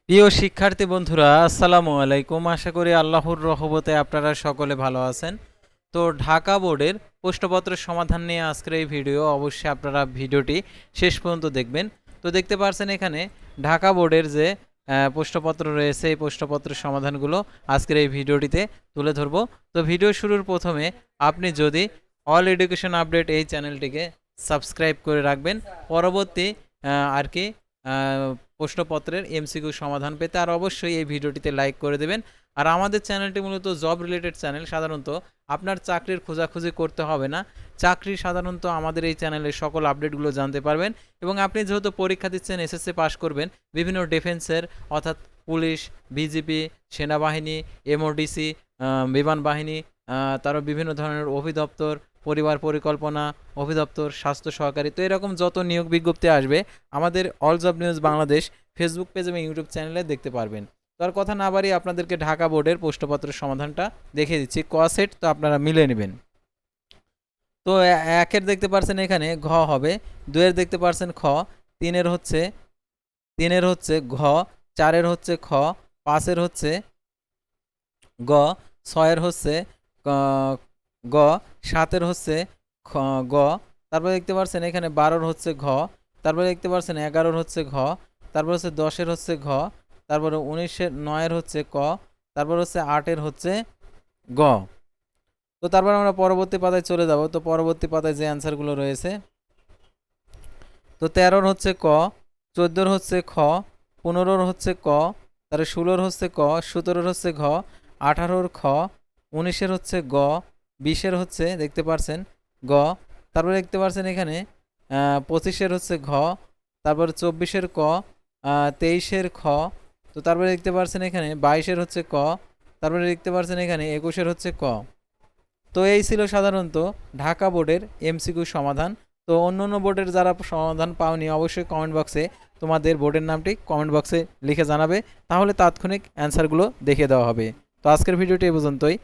প্রিয় শিক্ষার্থী বন্ধুরা, আসসালামু আলাইকুম। আশা করি আল্লাহর রহমতে আপনারা সকলে ভালো আছেন। তো ঢাকা বোর্ডের প্রশ্নপত্রের সমাধান নিয়ে আজকের এই ভিডিও, অবশ্যই আপনারা ভিডিওটি শেষ পর্যন্ত দেখবেন। তো দেখতে পাচ্ছেন এখানে ঢাকা বোর্ডের যে প্রশ্নপত্র রয়েছে, এই প্রশ্নপত্রের সমাধানগুলো আজকের এই ভিডিওটিতে তুলে ধরব। তো ভিডিও শুরুর প্রথমে আপনি যদি অল এডুকেশন আপডেট এই চ্যানেলটিকে সাবস্ক্রাইব করে রাখবেন, পরবর্তী আর কি প্রশ্নপত্রের এমসিকিউ সমাধান পেতে। আর অবশ্যই এই ভিডিওটিতে লাইক করে দেবেন। আর আমাদের চ্যানেলটি মূলত জব রিলেটেড চ্যানেল। সাধারণত আপনার চাকরির খোঁজাখুঁজি করতে হবে না, চাকরি সাধারণত আমাদের এই চ্যানেলে সকল আপডেটগুলো জানতে পারবেন। এবং আপনি যেহেতু পরীক্ষা দিচ্ছেন, এসএসসি পাস করবেন, বিভিন্ন ডিফেন্সের অর্থাৎ পুলিশ, বিজিপি, সেনাবাহিনী, এমওডিসি, বিমান বাহিনী, তারও বিভিন্ন ধরনের অধিদপ্তর, পরিবার পরিকল্পনা অধিদপ্তর, স্বাস্থ্য সহকারী, তো এরকম যত নিয়োগ বিজ্ঞপ্তি আসবে আমাদের all job news Bangladesh Facebook page এবং ইউটিউব চ্যানেলে দেখতে পারবেন। তো আর কথা না বাড়িয়ে আপনাদেরকে ঢাকা বোর্ডের প্রশ্নপত্রের সমাধানটা দেখিয়ে দিচ্ছি। ক সেট, তো আপনারা মিলে নেবেন। তো একের দেখতে পারছেন এখানে ঘ হবে, দুয়ের দেখতে পারছেন খ, তিনের হচ্ছে ঘ, চারের হচ্ছে খ, পাঁচের হচ্ছে গ, ছয়ের হচ্ছে গ, সাতের হচ্ছে গ, তারপরে দেখতে পাচ্ছেন এখানে 12-র হচ্ছে ঘ, তারপরে দেখতে পাচ্ছেন 11-র হচ্ছে ঘ, তারপর হচ্ছে 10-এর হচ্ছে ঘ, তারপরে 19-এর 9-এর হচ্ছে ক, তারপর হচ্ছে 8-এর হচ্ছে গ। তো তারপর আমরা পরবর্তী পাতায় চলে যাব। তো পরবর্তী পাতায় যে অ্যান্সারগুলো রয়েছে, তো 13-র হচ্ছে ক, 14-র হচ্ছে খ, 15-র হচ্ছে ক, তারপরে 16-র হচ্ছে ক, 17-র হচ্ছে ঘ, 18-র খ, 19-এর হচ্ছে গ, 20-এর হচ্ছে দেখতে পারছেন গ, তারপরে দেখতে পারছেন এখানে 25-এর হচ্ছে ঘ, তারপরে 24-এর ক, 23-এর খ, তো তারপরে দেখতে পারছেন এখানে 22-এর হচ্ছে ক, তারপরে দেখতে পারছেন এখানে 21-এর হচ্ছে ক। তো এই ছিল সাধারণত ঢাকা বোর্ডের এমসিকিউ সমাধান। তো অন্য অন্য বোর্ডের যারা সমাধান পাওনি, অবশ্যই কমেন্ট বক্সে তোমাদের বোর্ডের নামটি কমেন্ট বক্সে লিখে জানাবে, তাহলে তাৎক্ষণিক অ্যান্সারগুলো দেখিয়ে দেওয়া হবে। তো আজকের ভিডিওটি এ পর্যন্তই।